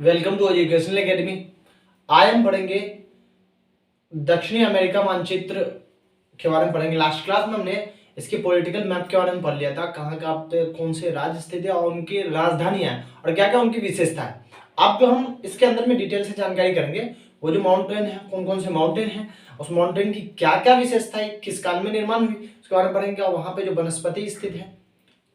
Welcome to educational academy. आज हम पढ़ेंगे दक्षिणी अमेरिका मानचित्र के बारे में पढ़ेंगे। लास्ट क्लास में हमने इसके पॉलिटिकल मैप के बारे में पढ़ लिया था, कहाँ कहाँ कौन से राज्य स्थित है और उनकी राजधानियां और क्या क्या उनकी विशेषता है। अब जो हम इसके अंदर में डिटेल से जानकारी करेंगे, वो जो माउंटेन है, कौन कौन से माउंटेन है, उस माउंटेन की क्या क्या विशेषता है, किस काल में निर्माण हुई, उसके बारे में पढ़ेंगे। और वहां पे जो वनस्पति स्थित है,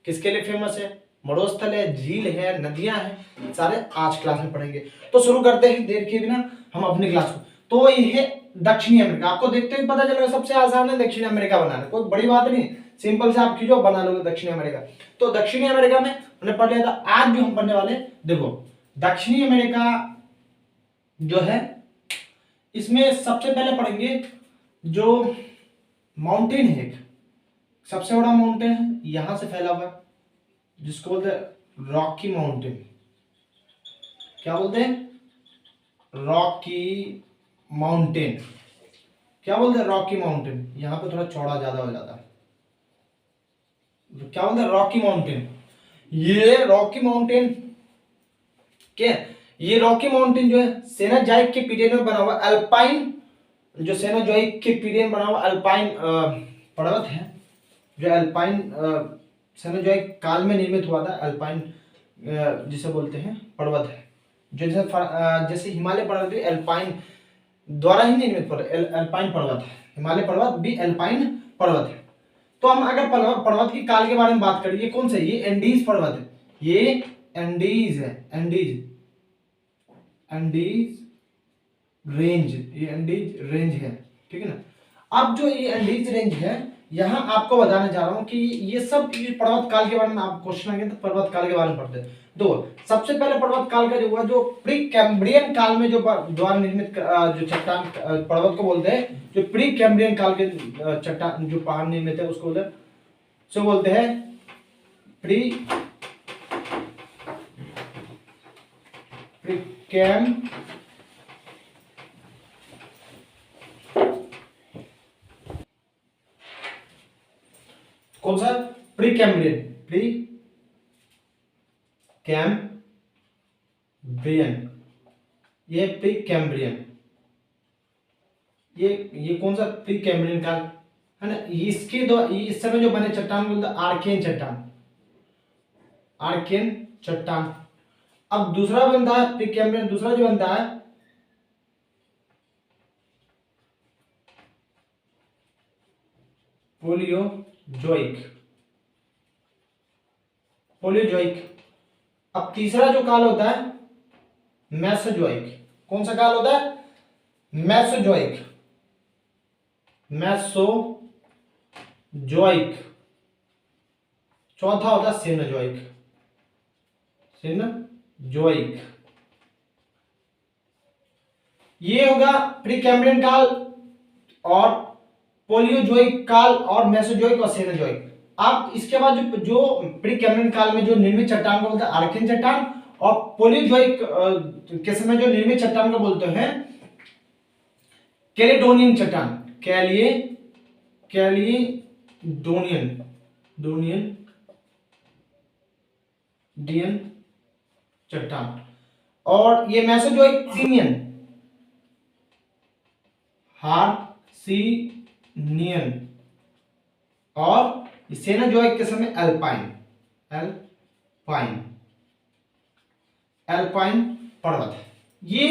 किसके लिए फेमस है, मरुस्थल है, झील है, नदियां हैं, सारे आज क्लास में पढ़ेंगे। तो शुरू करते हैं देर किए बिना हम अपनी क्लास को। तो ये दक्षिणी अमेरिका, आपको देखते ही पता चलेगा सबसे आसान है दक्षिणी अमेरिका बनाना, कोई बड़ी बात नहीं, सिंपल से आप खींचो बना लोगे दक्षिणी अमेरिका। तो दक्षिणी अमेरिका में हमने पढ़ लिया था। आज जो हम पढ़ने वाले, देखो दक्षिणी अमेरिका जो है, इसमें सबसे पहले पढ़ेंगे जो माउंटेन है, एक सबसे बड़ा माउंटेन है यहां से फैला हुआ, जिसको बोलते हैं रॉकी माउंटेन। क्या बोलते हैं? Rocky mountain. क्या बोलते हैं? Rocky mountain. यहां पे थोड़ा चौड़ा ज्यादा हो जाता है। क्या बोलते हैं? Rocky mountain. ये रॉकी माउंटेन क्या, ये रॉकी माउंटेन जो है सेनाजाइक के पीरियड में बना हुआ अल्पाइन, जो सेनाजाइक के पीरियड में बना हुआ अल्पाइन पर्वत है, जो अल्पाइन सेनोजोइक काल में निर्मित हुआ था। अल्पाइन जिसे बोलते हैं पर्वत है, जो जैसे हिमालय पर्वत भी अल्पाइन द्वारा ही निर्मित अल्पाइन पर्वत है। हिमालय पर्वत भी अल्पाइन पर्वत है। तो हम अगर पर्वत की काल के बारे में बात करें, ये कौन सा है? ये एंडीज पर्वत है, ये एंडीज है, एंडीज रेंज, ये एंडीज रेंज है, ठीक है ना। अब जो ये एंडीज रेंज है, यहां आपको बताने जा रहा हूं कि ये सब पर्वत काल के बारे में आप क्वेश्चन आएंगे तो पर्वत काल के बारे में पढ़ते हैं। तो सबसे पहले पर्वत काल का जो हुआ, जो प्री कैम्ब्रियन काल में जो द्वारा निर्मित जो चट्टान पर्वत को बोलते हैं, जो प्री कैम्ब्रियन काल के चट्टान जो पहाड़ निर्मित है उसको बोलते हैं प्री कैम कौन सा? प्री कैम्ब्रियन, ये प्री कैम्ब्रियन, ये कौन सा? प्री कैम्ब्रियन काल है ना। इसके दो इस समय जो बने चट्टान बोलते हैं आर्कियन चट्टान, आर्कियन चट्टान। अब दूसरा बनता है प्री कैम्ब्रियन, दूसरा जो बनता है पोलियोजोइक। अब तीसरा जो काल होता है मेसोजोइक। कौन सा काल होता है? Mesozoic, Mesozoic. चौथा होता है सेनोजोइक। ये होगा प्री कैम्ब्रियन काल और पोलियोजोइक काल और मेसोजोइक और सेनोजोइक। अब इसके बाद जो प्री कैम्ब्रियन काल में जो निर्मित चट्टान को बोलते हैं आर्कियन चट्टान, और पोलियोजोइक के समय जो निर्मित चट्टान को बोलते हैं कैलेडोनियन चट्टान। कैलेडोनियन चट्टान। और ये मेसोजोइक हार्सिनियन, और सेनोजोइक के समय अल्पाइन पर्वत है। ये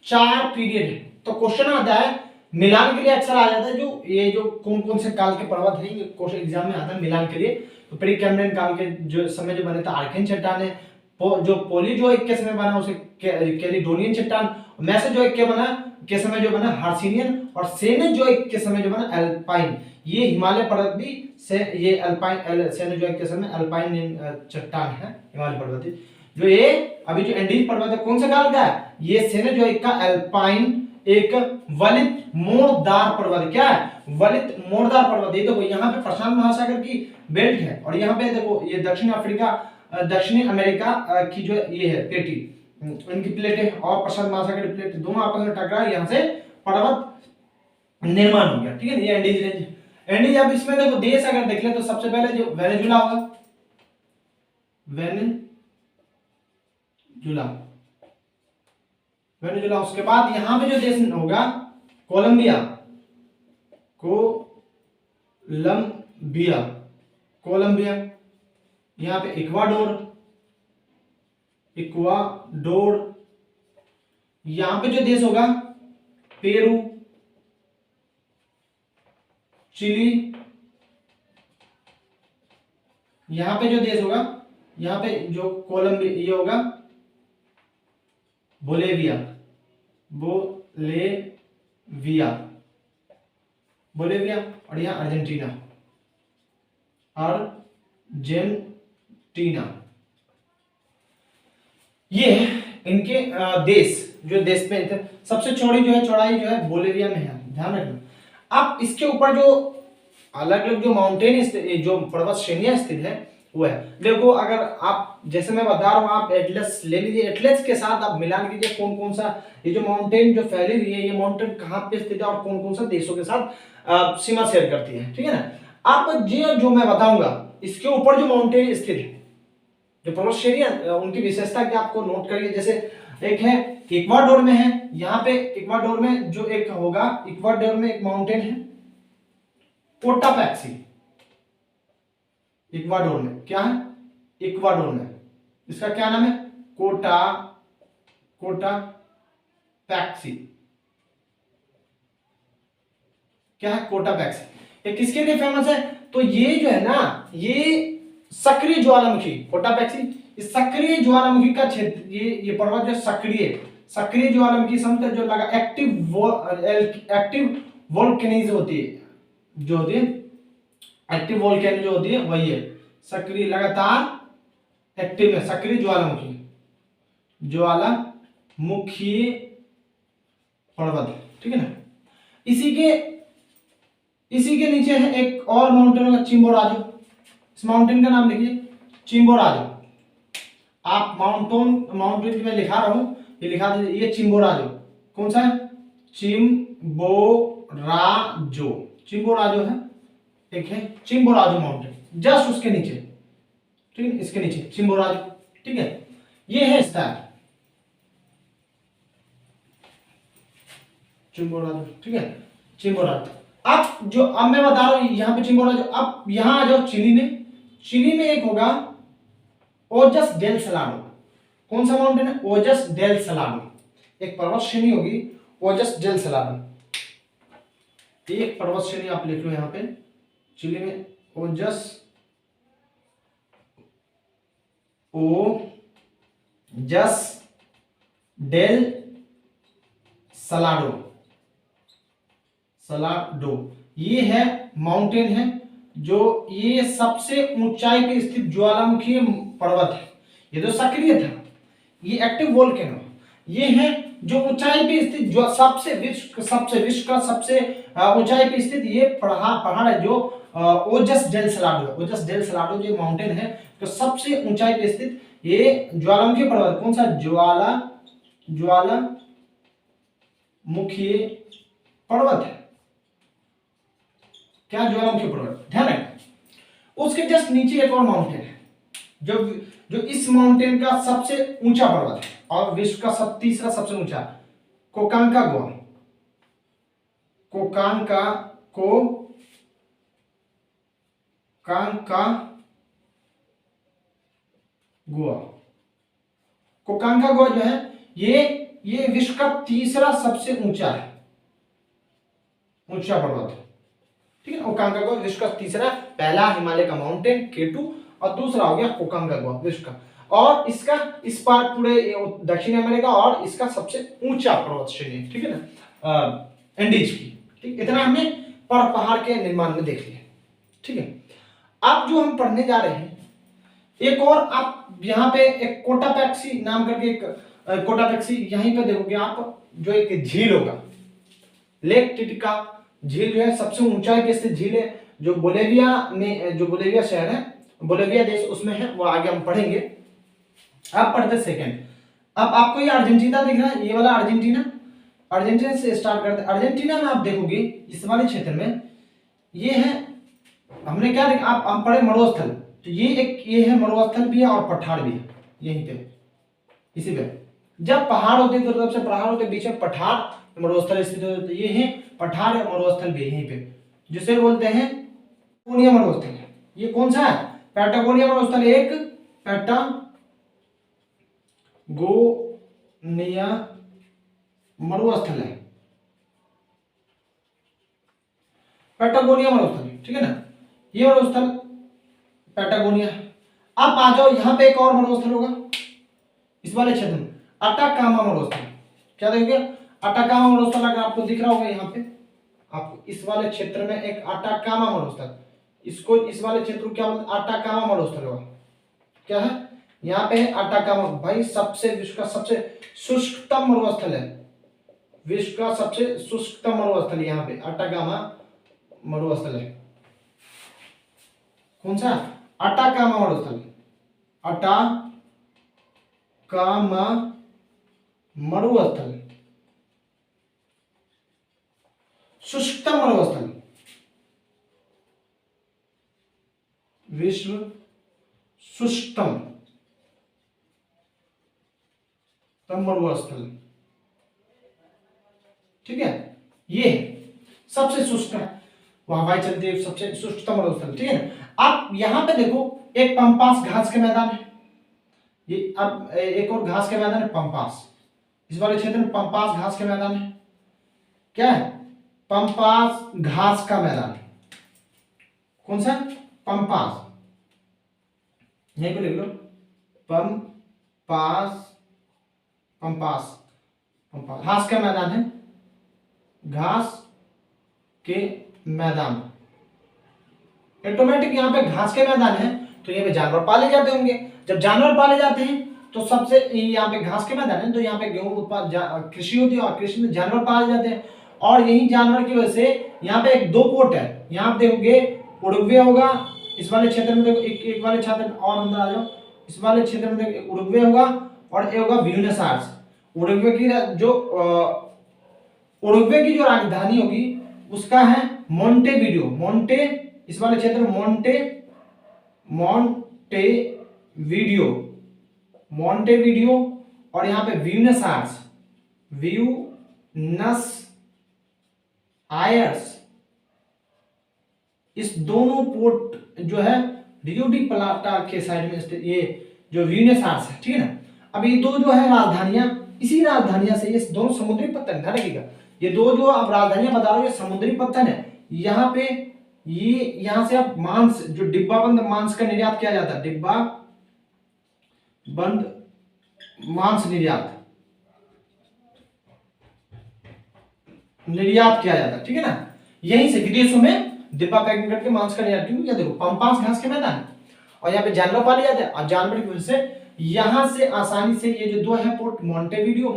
चार पीरियड है। तो क्वेश्चन आता है मिलान के लिए, अक्सर आ जाता है जो ये जो कौन कौन से काल के पर्वत हैं, ये क्वेश्चन एग्जाम में आता है मिलान के लिए। तो प्री कैम्ब्रियन काल के जो समय जो बने थे आर्कियन चट्टान है, जो पोलियोजोइक के समय बना उसे कैलिडोनियन चट्टान, मेसोजोइक के समय जो बना हार्सिनियन, और सेनोजोइक के समय जो बना अल्पाइन। ये हिमालय पर्वत भी से ये अल्पाइन, सेनोजोइक के समय अल्पाइन चट्टान है, हिमालय पर्वत। जो ये अभी जो एंडीज पर्वत है कौन सा काल का है? ये सेनोजोइक का अल्पाइन, एक वलित मोड़दार पर्वत। क्या है? वलित मोड़दार पर्वत। ये देखो यहाँ पे प्रशांत महासागर की बेल्ट है, और यहाँ पे देखो ये दक्षिणी अमेरिका की जो ये है पेटी, इनकी प्लेटें और प्रशांत महासागर की प्लेट दोनों आपस में टकरा, यहाँ से पर्वत निर्माण हो गया, ठीक है। ये एंडीज रेंज, एंडीज। अब इसमें देखो देश अगर देख ले तो सबसे पहले जो वेनेजुला होगा, वेनेजुला, वेनेजुला। उसके बाद यहाँ पे जो देश होगा कोलंबिया, कोलंबिया, कोलंबिया। यहाँ पे इक्वाडोर, इक्वाडोर। यहाँ पे जो देश होगा पेरू, चिली। यहाँ पे जो देश होगा, यहाँ पे जो कोलंबिया ये होगा बोलेविया, बोलेविया, बोलेविया। और यहाँ अर्जेंटीना, अर्जेंटीना। ये है इनके देश, जो देश में थे। सबसे चौड़ी जो है, चौड़ाई जो है बोलेविया में है, ध्यान रखना। अब इसके ऊपर जो अलग अलग जो माउंटेन जो पर्वत श्रेणियां स्थित है वो है। देखो अगर आप, जैसे मैं बता रहा हूँ, आप एटलस ले लीजिए, एटलस के साथ आप मिलान कीजिए कौन कौन सा ये जो माउंटेन जो फैली हुई है, ये माउंटेन कहाँ पे स्थित है और कौन कौन सा देशों के साथ सीमा शेयर करती है, ठीक है ना। आप जो मैं बताऊंगा इसके ऊपर जो माउंटेन स्थित है, जो पर्वत श्रेणियां, उनकी विशेषता क्या आपको नोट करिए। जैसे एक है इक्वाडोर में है, यहाँ पे इक्वाडोर में जो एक होगा, इक्वाडोर में एक माउंटेन है कोटापैक्सी। इक्वाडोर में क्या है, इक्वाडोर में इसका क्या नाम है, कोटापैक्सी। क्या है, कोटापैक्सी। ये किसके लिए फेमस है, तो ये जो है ना, ये सक्रिय ज्वालामुखी, कोटापैक्सी इस सक्रिय ज्वालामुखी का क्षेत्र, ये पर्वत जो सक्रिय ज्वालामुखी समतल जो लगा एक्टिव वोल्केनिज होती है, जो होती है एक्टिव वोल्केनो जो होती है वही है सक्रिय, लगातार एक्टिव है सक्रिय ज्वालामुखी पर्वत, ठीक है ना। इसी के नीचे है एक और माउंटेन होगा चिम्बोराजो। इस माउंटेन का नाम लिखिए चिम्बोराजो। आप माउंटेन में लिखा रहा हूं, ये लिखा दीजिए, ये चिम्बोराजो। कौन सा है, चिम्बोराजो है, एक है चिम्बोराजो माउंटेन, जस्ट उसके नीचे, ठीक है, इसके नीचे चिम्बोराजो, ठीक है। ये है स्टार चिम्बोराजो, ठीक है, चिम्बोराजो। अब मैं बता रहा हूं यहाँ पे चिम्बोराजो। अब यहां आ जाओ चिली में एक होगा ओजस डेल सलाडो। कौन सा माउंटेन है, ओजस डेल सलाडो। एक पर्वत श्रेणी होगी ओजस डेल सलाडो, एक पर्वत श्रेणी आप लिख लो यहाँ पे चिली में, ओजस डेल सलाडो, ये है माउंटेन है, जो ये सबसे ऊंचाई पे स्थित ज्वालामुखी पर्वत है। ये तो सक्रिय था, ये एक्टिव वोल्केनो, ये है जो ऊंचाई पे स्थित, जो विश्व का सबसे ऊंचाई पे स्थित ये पहाड़ है, जो ओजस डेल सलाडो जो माउंटेन है, तो सबसे ऊंचाई पे स्थित ये ज्वालामुखी पर्वत। कौन सा, ज्वालामुखी पर्वत है, क्या, ज्वालामुखी पर्वत, ध्यान रखें। उसके जस्ट नीचे एक और माउंटेन है, जो इस माउंटेन का सबसे ऊंचा पर्वत है और विश्व का तीसरा सबसे ऊंचा, कोकांकागुआ जो है, ये विश्व का तीसरा सबसे ऊंचा पर्वत है, ठीक है। कोकांकागुआ विश्व का तीसरा, पहला हिमालय का माउंटेन K2 और दूसरा हो गया कोकांकागुआ विश्व का, और इसका इस पार पूरे दक्षिण अमेरिका, और इसका सबसे ऊंचा पर्वत श्रेणी, ठीक है ना, एंडीज की, ठीक। इतना हमने पहाड़ के निर्माण में देख लिया, ठीक है। अब जो हम पढ़ने जा रहे हैं, एक और आप यहाँ पे एक कोटापैक्सी नाम करके एक कोटापैक्सी, यहीं पे देखोगे आप, जो एक झील होगा, लेक टिटिका झील जो है सबसे ऊंचाई पे स्थित झील है, जो बोलेविया शहर है, बोलेविया देश उसमें है, वो आगे हम पढ़ेंगे। अब पढ़ते सेकंड। अब आपको ये अर्जेंटीना दिख रहा है, ये वाला अर्जेंटीना से स्टार्ट करते हैं। अर्जेंटीना में आप देखोगे इस वाले क्षेत्र में ये है, हमने क्या देखा, आप हम पढ़े मरुस्थल, तो ये है मरुस्थल भी है और पठार भी है, यहीं पे इसी पे जब पहाड़ होते हैं तो तरफ से पहाड़ होते बीच में पठार मरुस्थल स्थित होते, ये है पठार मरुस्थल भी यहीं पे, जिसे बोलते हैं पैटागोनिया मरुस्थल। ये कौन सा है? पैटागोनिया मरुस्थल एक पैटागोनिया मरुस्थल है, पैटागोनिया मरुस्थल, ठीक है ना, ये मरुस्थल पैटागोनिया। अब आ जाओ यहाँ पे एक और मरुस्थल होगा इस वाले क्षेत्र में, अटाकामा मरुस्थल। क्या देखोगे? अटाकामा मरुस्थल अगर आपको दिख रहा होगा यहाँ पे आपको, इस वाले क्षेत्र में एक अटाकामा मरुस्थल, इसको इस वाले क्षेत्र को क्या बोलते हैं? अटाकामा मरुस्थल होगा। क्या है यहाँ पे? अटाकामा भाई सबसे विश्व का सबसे शुष्कतम मरुस्थल है, विश्व का सबसे शुष्कतम मरुस्थल यहाँ पे अटाकामा मरुस्थल है। कौन सा? अटाकामा मरुस्थल, अटाकामा मरुस्थल, शुष्कतम मरुस्थल, विश्व शुष्कतम मरुस्थल, ठीक है, ये सबसे शुष्क है, हवाई चलती है, सबसे शुष्कतम मरुस्थल, ठीक है ना। अब यहां पे देखो एक पंपास घास के मैदान है, ये अब एक और घास के मैदान है पंपास, इस वाले क्षेत्र में पंपास घास के मैदान है। क्या है? पंपास घास का मैदान। कौन सा? पंपास, यहीं पे लिख लो, पंपास, पंपास, पंपास घास का मैदान है, घास के मैदान। ऑटोमेटिक यहाँ पे घास के मैदान है तो यहाँ पे जानवर पाले जाते होंगे, जब जानवर पाले जाते हैं तो सबसे यहाँ पे घास के मैदान है तो यहाँ पे गेहूं उत्पाद कृषि होती है और कृषि में जानवर पाले जाते हैं, और यही जानवर की वजह से यहाँ पे एक दो पोर्ट है, यहाँ पे देखोगे उरुग्वे होगा, इस वाले क्षेत्र में देखो एक वाले क्षेत्र और अंदर आ जाओ, इस वाले क्षेत्र में देखो उरुग्वे होगा और ये होगा ब्यूनस आयर्स। उरुग्वे की जो राजधानी होगी उसका है मोंटेवीडियो, मोंटे, इस वाले क्षेत्र में मोंटेवीडियो और यहाँ पे ब्यूनस आयर्स, ब्यूनस आयर्स, इस दोनों पोर्ट जो है रियो डी प्लाटा के साइड में स्थित ये जो ब्यूनस आयर्स है, ठीक है ना। अब ये दो जो है राजधानियां, इसी राजधानियां से ये दोनों समुद्री पत्तन, ध्यान रखिएगा ये दो जो अब राजधानियां बता रहा हूं ये समुद्री पत्तन है। यहाँ पे ये यहां से अब मांस जो डिब्बाबंद मांस का निर्यात किया जाता है, डिब्बा बंद मांस निर्यात किया जाता है, ठीक है ना। यहीं से विदेशों में डिब्बा पैकिंग करके मांस का निर्यात, क्योंकि देखो पंपास घास के मैदान और यहाँ पे जानवर पाले जाते हैं और जानवर की वजह से यहां से आसानी से ये जो दो है पोर्ट मोंटेवीडियो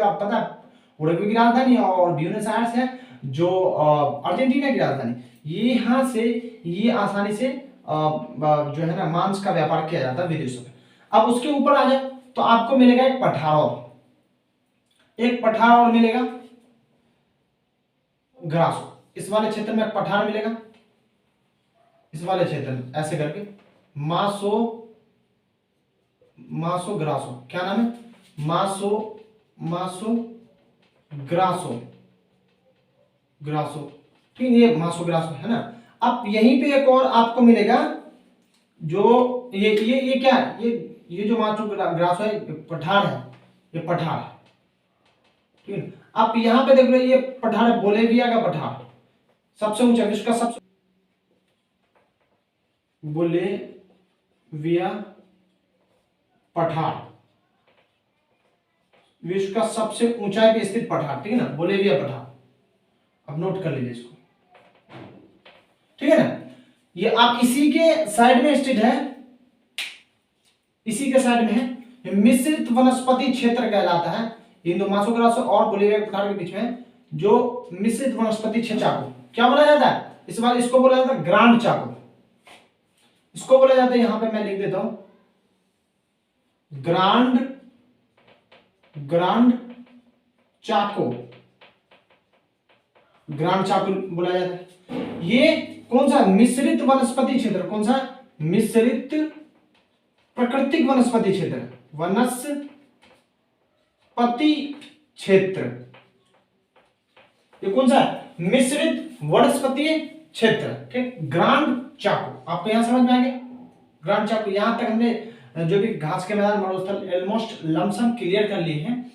आप पता है उरुग्वे की राजधानी और ब्यूनस आयर्स है जो अर्जेंटीना की राजधानी, ये यहां से ये आसानी से जो है ना मांस का व्यापार किया जाता है विदेशों में। अब उसके ऊपर आ जाए तो आपको मिलेगा एक पठार और मिलेगा ग्रासो, इस वाले क्षेत्र में एक पठार मिलेगा, इस वाले क्षेत्र में ऐसे करके मासो ग्रासो, क्या नाम है? मासो ग्रासो, ठीक है, ये मासो ग्रासो है ना। अब यहीं पे एक और आपको मिलेगा जो ये क्या है? ये जो मासो ग्रासो है पठार है, ये पठार, ठीक है। आप यहां पे देख रहे ये पठार है, बोलेविया का पठार, सबसे ऊंचा विश्व का सबसे बोलेविया पठार, विश्व का सबसे ऊंचाई पे स्थित पठार, ठीक है ना, बोलेविया पठार। अब नोट कर लीजिए इसको, ठीक है ना। ये आप इसी के साइड में स्थित है, इसी के साइड में है, मिश्रित वनस्पति क्षेत्र कहलाता है हिंदू मासो ग्रासो और बोलेविया पठार के बीच में जो मिश्रित वनस्पति क्षेत्र को क्या बोला जाता है? इस बार इसको बोला जाता है ग्रांड चाको, इसको बोला जाता है, यहां पे मैं लिख देता हूं ग्रांड चाको, ग्रांड चाको बोला जाता है। ये कौन सा? मिश्रित वनस्पति क्षेत्र, कौन सा? मिश्रित प्राकृतिक वनस्पति क्षेत्र, वनस्पति क्षेत्र, ये कौन सा है, मिश्रित वनस्पति क्षेत्र, ठीक। ग्रांड चाको, आपको यहां समझ में आ गया, ग्रांड चाको। यहां तक हमने जो भी घास के मैदान मरुस्थल ऑलमोस्ट लमसम क्लियर कर लिए हैं।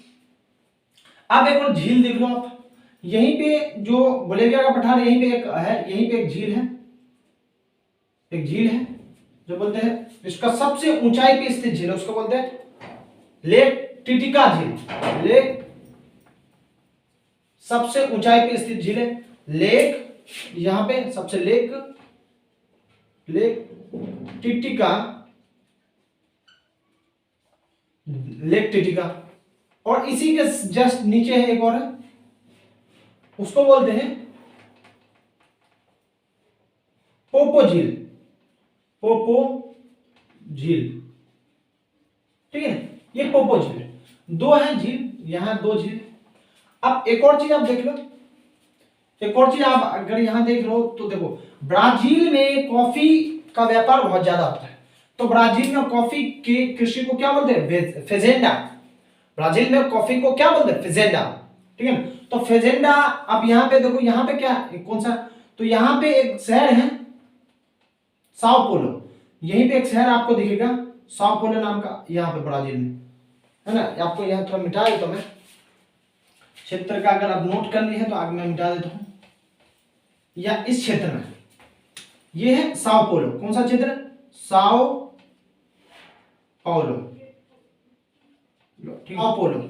अब एक और झील देख लो आप, यहीं पे जो बोलेविया का पठार, यहीं पे एक है, यहीं पे एक झील है, एक झील है जो बोलते हैं इसका सबसे ऊंचाई पे स्थित झील है, उसको बोलते हैं लेक टिटिका झील। लेक सबसे ऊंचाई पे स्थित झील है, लेक, यहां पे सबसे लेक टिटिका, लेक टिटिका। और इसी के जस्ट नीचे है एक और है, उसको बोलते हैं पोपो झील, पोपो झील, ठीक है। ये पोपो झील, दो है झील, यहां दो झील। अब एक और चीज आप देख लो, एक और चीज आप अगर यहां देख लो तो देखो, ब्राजील में कॉफी का व्यापार बहुत ज्यादा होता है, तो ब्राजील में कॉफी के कृषि को क्या बोलते हैं, फेजेंडा। ब्राजील में कॉफी को क्या बोलते हैं, फेजेंडा, ठीक है। तो फेजेंडा, अब यहां पे देखो, यहां पे क्या, कौन सा, तो यहां पे एक शहर है साओ पोलो, यहीं पे एक शहर आपको दिखेगा साओ पोलो नाम का, यहां पे ब्राजील में, है ना। आपको यहां थोड़ा मिटा देता हूं मैं क्षेत्र का, अगर आप नोट कर लिए हैं तो आगे मैं मिटा देता हूं। या इस क्षेत्र में ये है साओ पोलो, कौन सा क्षेत्र, Sao Paulo, Sao Paulo,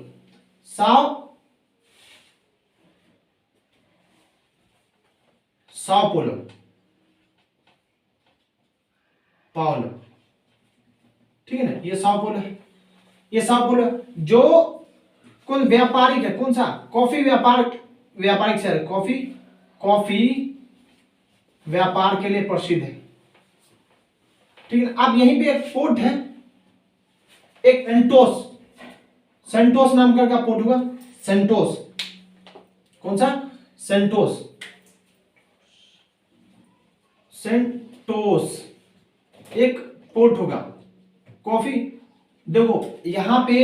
Sao Paulo, Paulo, ठीक है ना। ये साओ पोलो है, ये साओ पोलो जो कुल व्यापारिक है, कौन सा, कॉफी व्यापारिक शहर, कॉफी व्यापार के लिए प्रसिद्ध है, ठीक है। अब यहीं पे एक पोर्ट है, एक सेंटोस नाम का पोर्ट होगा, सेंटोस, कौन सा, सेंटोस एक पोर्ट होगा कॉफी। देखो यहां पे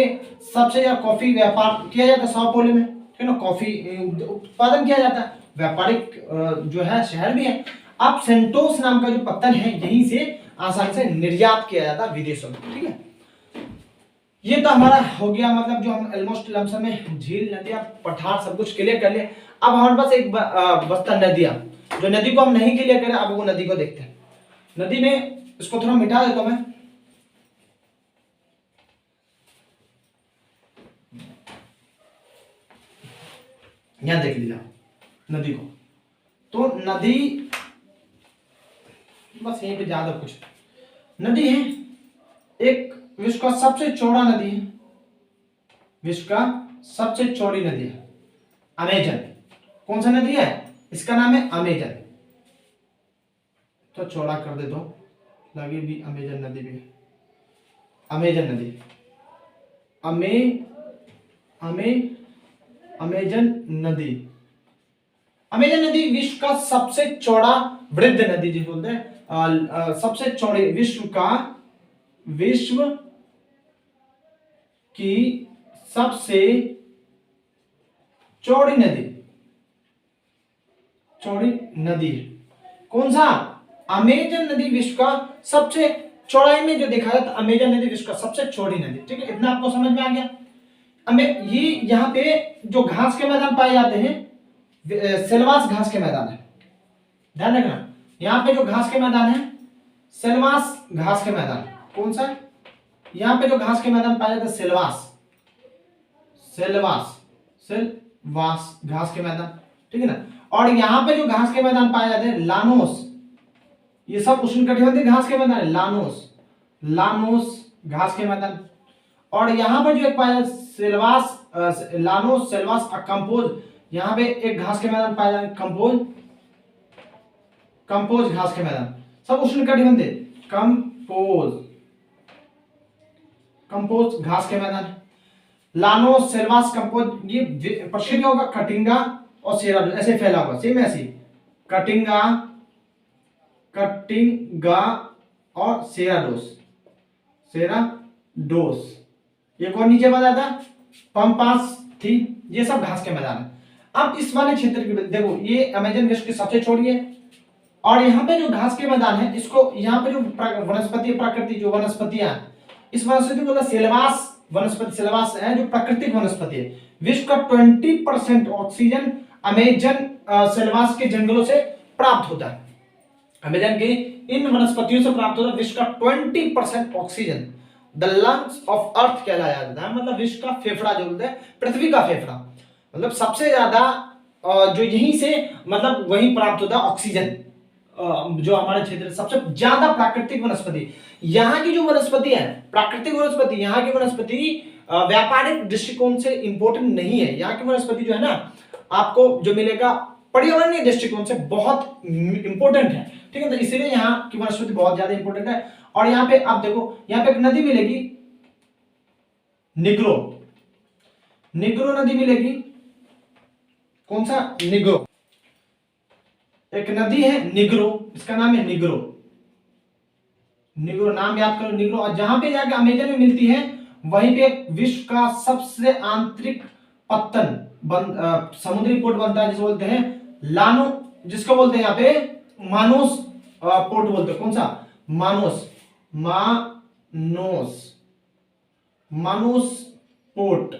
सबसे ज्यादा कॉफी व्यापार किया जाता है साओ पोलो में, ठीक है ना। कॉफी उत्पादन किया जाता है, व्यापारिक जो है शहर भी है। अब सेंटोस नाम का जो पत्तन है, यहीं से आसानी से निर्यात किया जाता है विदेशों में, ठीक है। ये तो हमारा हो गया, मतलब जो हम ऑलमोस्ट लमसम में झील, नदियां, पठार सब कुछ क्लियर कर लिए। अब हमारे पास एक बस्ता नदियां, जो नदी को हम नहीं क्लियर करें, अब वो नदी को देखते हैं। नदी में इसको थोड़ा मिटा देता हूं मैं, यहां देख लीजिए नदी को, तो नदी बस यहीं पे, ज्यादा कुछ नदी है, एक विश्व का सबसे चौड़ा नदी है, विश्व का सबसे चौड़ी नदी है अमेजन। कौन सा नदी है, इसका नाम है अमेजन, तो चौड़ा कर देता हूं, लगे भी अमेजन नदी भी, अमेजन नदी, अमेजन नदी, अमेजन नदी विश्व का सबसे चौड़ा वृद्ध नदी जिसे बोलते हैं, सबसे चौड़ी, विश्व की सबसे चौड़ी नदी है, कौन सा, अमेजन नदी। विश्व का सबसे चौड़ाई में जो देखा जाता है, अमेजन नदी विश्व का सबसे चौड़ी नदी, ठीक है। इतना आपको समझ में आ गया। ये यहाँ पे जो घास के मैदान पाए जाते हैं, सेलवास घास के मैदान है, ध्यान रखना। यहाँ पे जो घास के मैदान है, सेलवास घास के मैदान, कौन सा, यहाँ पे जो घास के मैदान पाए जाते हैं, सेलवास घास के मैदान, ठीक है ना। और यहाँ पे जो घास के मैदान पाए जाते हैं, लानोस, ये सब उष्णकटिबंधीय घास के मैदान है, लानोस घास के मैदान। और यहाँ पर जो एक पाया लानोस सेलवास कंपोज, यहाँ पे एक घास के मैदान पाया जाए, कंपोज घास के मैदान, सब उष्णकटिबंधीय, कंपोज घास के मैदान। लानोस सेलवास कंपोज, ये प्रसिद्ध होगा कटिंगा और सेराडोस, ऐसे फैला हुआ, सेम ऐसे कटिंगा और सेराडोस, ये कौन नीचे बताया था, पम्पास थी, ये सब घास के मैदान है। अब इस वाले क्षेत्र की देखो, ये अमेजन विश्व की सबसे छोटी है, और यहाँ पे जो घास के मैदान है, इसको यहाँ पे जो वनस्पति प्रकृति जो वनस्पतियां, इस वनस्पति को सिलवास वनस्पति, सिलवास है जो प्राकृतिक वनस्पति है। विश्व का 20% ऑक्सीजन अमेजन सिलवास के जंगलों से प्राप्त होता है। अमेजन के इन वनस्पतियों से प्राप्त होता है विश्व का 20% oxygen. The lungs of earth कहलाया जाता है, मतलब विश्व का फेफड़ा जो बोलते हैं, पृथ्वी का फेफड़ा, मतलब सबसे ज्यादा जो यहीं से मतलब वहीं प्राप्त होता है ऑक्सीजन। जो हमारे क्षेत्र सबसे ज्यादा प्राकृतिक वनस्पति, यहाँ की जो वनस्पति है प्राकृतिक वनस्पति, यहाँ की वनस्पति व्यापारिक दृष्टिकोण से इंपॉर्टेंट नहीं है। यहाँ की वनस्पति जो है ना, आपको जो मिलेगा पर्यावरणीय दृष्टिकोण से बहुत इंपॉर्टेंट है, ठीक है। तो इसीलिए यहाँ की वनस्पति बहुत ज्यादा इंपॉर्टेंट है। और यहाँ पे आप देखो, यहाँ पे एक नदी मिलेगी, निग्रो, निग्रो नदी मिलेगी। कौन सा? निग्रो। एक नदी है निग्रो, इसका नाम है निग्रो, निग्रो नाम याद करो, निग्रो। और जहां पे जाके अमेजन में मिलती है, वहीं पे विश्व का सबसे आंतरिक पत्तन समुद्री पोर्ट बनता है, जिसे बोलते हैं लानो, जिसको बोलते हैं यहाँ पे मानोस पोर्ट बोलते हैं। कौन सा? Manos, Manos, Manos port,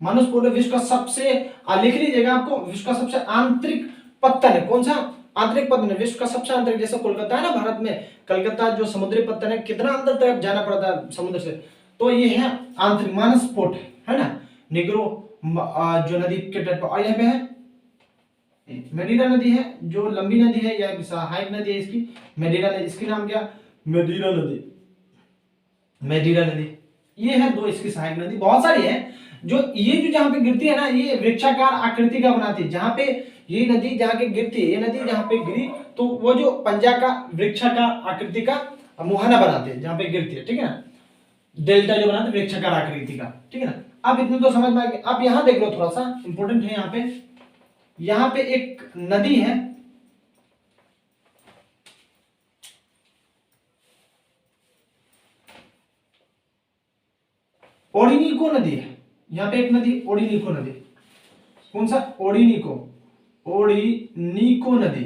Manos port विश्व का सबसे, लिख लीजिएगा आपको, विश्व का सबसे आंतरिक पत्तन है। कौन सा? आंतरिक पत्तन है, विश्व का सबसे आंतरिक। जैसे कोलकाता है ना भारत में, कलकत्ता जो समुद्री पत्तन है, कितना अंदर तक जाना पड़ता है समुद्र से, तो ये है आंतरिक मानस पोर्ट, है ना, निग्रो जो नदी के तट पर। और यहाँ पे है मेडीरा नदी है, जो लंबी नदी है या सहायक नदी है इसकी, मेडीरा नदी। इसकी नाम क्या? मेडीरा नदी, मेडीरा नदी। ये है दो इसकी सहायक नदी, बहुत सारी है। जो ये जो जहां पे गिरती है ना, ये वृक्षाकार आकृति का बनाती है। जहां पे ये नदी जहां के गिरती है, ये नदी जहां पे गिरी, तो वो जो पंजा का वृक्षाकार आकृति का मुहाना बनाते हैं जहां पे गिरती है, ठीक है ना, डेल्टा जो बनाते वृक्षाकार आकृति का, ठीक है ना। अब इतने तो समझ में आ गया। अब यहां देख लो, थोड़ा सा इंपॉर्टेंट है यहाँ पे, यहाँ पे एक नदी है, ओडिनिको नदी है। यहाँ पे एक नदी ओडिनिको नदी। कौन सा? ओडिनिको, ओडिनिको नदी,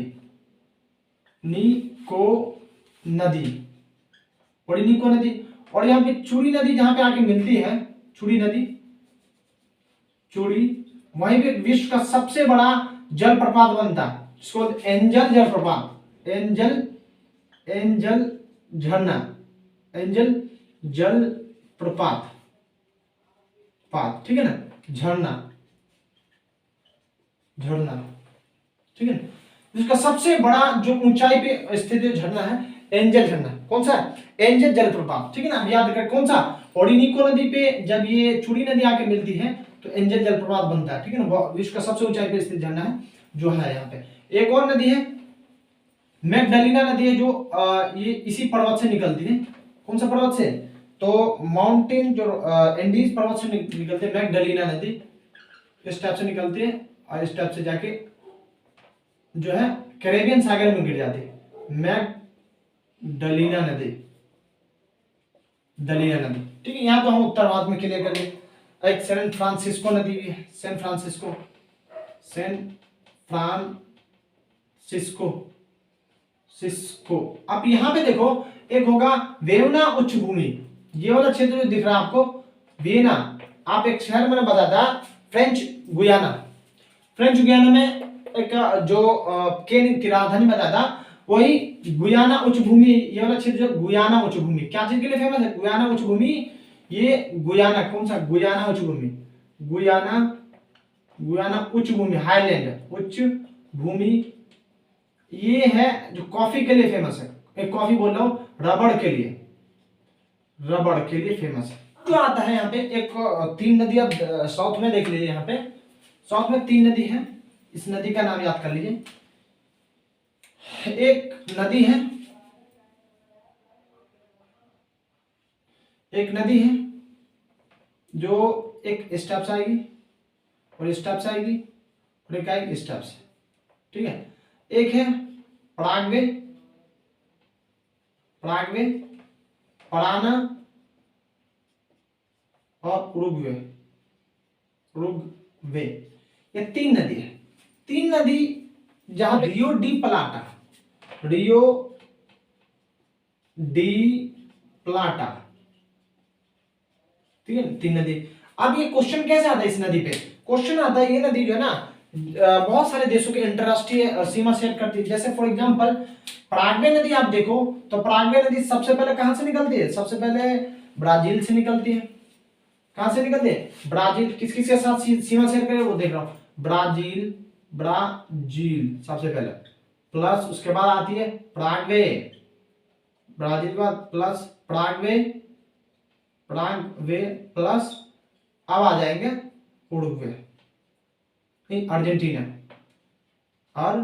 निको नदी, ओडिनिको नदी। और यहाँ पे चूड़ी नदी जहां पे आके मिलती है, चूड़ी नदी, चूड़ी, वहीं पे विश्व का सबसे बड़ा जलप्रपात बनता है, जिसको एंजल जलप्रपात, एंजल, एंजल झरना, एंजल जल प्रपात, पात, ठीक है ना, झरना, झरना, ठीक है। जिसका सबसे बड़ा जो ऊंचाई पे स्थित झरना है, एंजल झरना। कौन सा? एंजल जलप्रपात, ठीक है ना। अब याद रखें, कौन सा? ओडिनिको नदी पे जब ये चूड़ी नदी आके मिलती है तो एंजल जलप्रपात बनता है, ठीक है ना। विश्व का सबसे ऊंचाई पे स्थित झरना है जो है यहाँ पे। एक और नदी है मैग्डलिना नदी है, जो ये इसी पर्वत से निकलती है। कौन सा पर्वत से? तो माउंटेन जो एंडीज पर्वत से निकलते हैं, मैग्डलिना नदी इस टाइप से निकलती है, और इस टाइप से जाके जो है कैरेबियन सागर में गिर जाती है, मैग्डलिना नदी, दलिया नदी, ठीक है। यहाँ तो हम उत्तर भारत में क्लियर कर लिए। एक सैन फ्रांसिस्को नदी भी है, San Francisco, San Francisco, Cisco. अब यहाँ पे देखो, एक होगा वेवना उच्च भूमि, ये वाला क्षेत्र जो दिख रहा है आपको, वियना। आप एक शहर मैंने बताया था, फ्रेंच गुयाना, फ्रेंच गुयाना में एक जो की राजधानी बताया था, वही गुयाना उच्च भूमि, ये वाला क्षेत्र जो गुयाना उच्च भूमि, क्या चीज के लिए फेमस है? गुयाना उच्च भूमि। ये गुयाना, कौन सा? गुयाना उच्च भूमि, गुयाना, गुयाना उच्च भूमि, हाईलैंड उच्च भूमि, ये है जो कॉफी के लिए फेमस है। एक कॉफी बोल रहा हूं, रबड़ के लिए, रबड़ के लिए फेमस है। जो आता है यहाँ पे एक तीन नदी, अब साउथ में देख लीजिए, यहाँ पे साउथ में तीन नदी है, इस नदी का नाम याद कर लीजिए। एक नदी है, एक नदी है जो एक स्टेप से आएगी और स्टेप से आएगी और एक आएगी स्टेप से, ठीक है। एक है पराग्वे, पराग्वे, पराना, और उरुग्वे। उरुग्वे ये 3 नदी है। 3 नदी जहां रियो डी प्लाटा, रियो डी प्लाटा, ठीक है, 3 नदी। अब ये क्वेश्चन कैसे आता है इस नदी पे? क्वेश्चन आता है ये नदी जो है ना बहुत सारे देशों के अंतरराष्ट्रीय सीमा शेयर करती है। जैसे फॉर एग्जांपल पराग्वे नदी आप देखो तो पराग्वे नदी सबसे पहले कहां से निकलती है? सबसे पहले ब्राजील से निकलती है। कहां से निकलती है? ब्राजील। किस किस के साथ सीमा शेयर करे वो देख रहा हूं। ब्राजील, ब्राजील सबसे पहले, प्लस उसके बाद आती है पराग्वे, ब्राजील के बाद प्लस पराग्वे, पराग्वे प्लस अब आ जाएंगे उरुग्वे, अर्जेंटीना और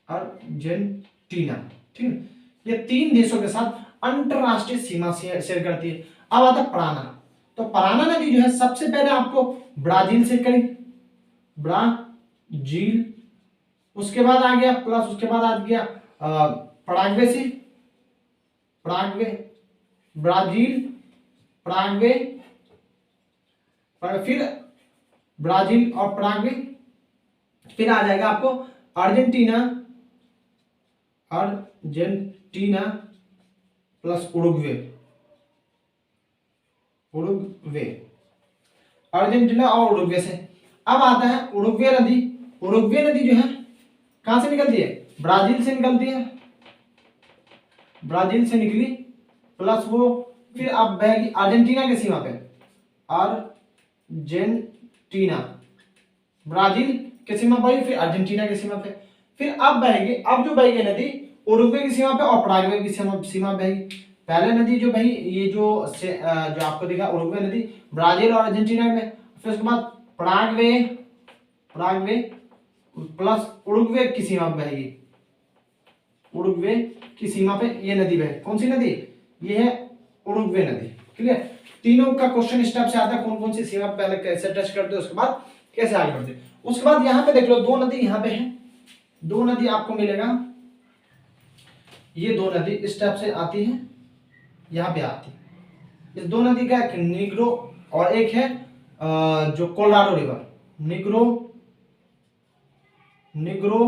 अर्जेंटीना, ठीक है। ये 3 देशों के साथ अंतरराष्ट्रीय सीमा शेयर करती है। अब आता है पराना। तो पराना नदी जो है सबसे पहले आपको ब्राजील से करी, ब्राजील, उसके बाद आ गया प्लस, उसके बाद आ गया पराग्वे से, पराग्वे, ब्राजील, पराग्वे, फिर ब्राजील और पराग्वे, फिर आ जाएगा आपको Argentina, Argentina plus Uruguay, Uruguay, Argentina और उरुग्वे से। अब आता है उरुग्वे नदी। उरुग्वे नदी जो है कहां से निकलती है? ब्राजील से निकलती है, ब्राजील से निकली प्लस वो फिर अब बहेगी अर्जेंटीना की सीमा पे, अर्जेंटीना, ब्राजील की सीमा पर, फिर अर्जेंटीना की सीमा पे, फिर अब बहेगी, अब जो बहेगी नदी उरुग्वे की सीमा पे और पराग्वे की सीमा बहेगी। पहले नदी जो बही ये जो आपको दिखा उरुग्वे नदी ब्राजील और अर्जेंटीना में, फिर उसके बाद पराग्वे, पराग्वे प्लस उरुग्वे की सीमा पे बहेगी, उरुग्वे की सीमा पे ये नदी बहे। कौन सी नदी? ये है उरुग्वे नदी। क्लियर? तीनों का क्वेश्चन स्टेप से आता है, कौन कौन सी सीमा पहले कैसे टच करते हैं, उसके बाद कैसे आगे बढ़ते। उसके बाद यहाँ पे देख लो 2 नदी यहाँ पे है, 2 नदी आपको मिलेगा, ये 2 नदी इस टाइप से आती है, यहाँ पे आती है। इस 2 नदी का एक निग्रो और एक है जो कोलोराडो रिवर, निग्रो, निग्रो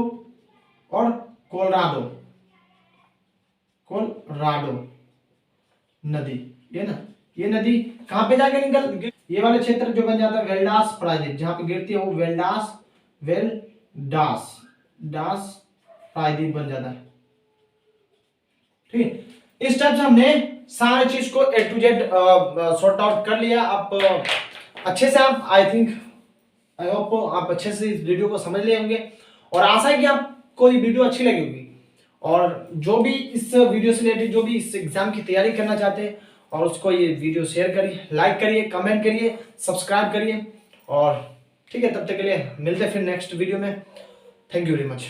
और कोलोराडो, कोलोराडो नदी, ये ना, ये नदी कहां पे जाके निकल, ये वाले क्षेत्र जो बन जाता है वेल्डास प्रायद्वीप, जहां पे गिरती है वो वेल्डास, वेल्डास डास प्रायद्वीप बन जाता है। ठीक, इस टाइप से हमने सारे चीज को A to Z sort out कर लिया। आप अच्छे से आप आई होप आप अच्छे से इस वीडियो को समझ लिए होंगे और आशा है कि आपको ये वीडियो अच्छी लगी होगी। और जो भी इस वीडियो से रिलेटेड, जो भी इस एग्जाम की तैयारी करना चाहते हैं, और उसको ये वीडियो शेयर करिए, लाइक करिए, कमेंट करिए, सब्सक्राइब करिए। और ठीक है, तब तक के लिए मिलते हैं फिर नेक्स्ट वीडियो में। Thank you very much.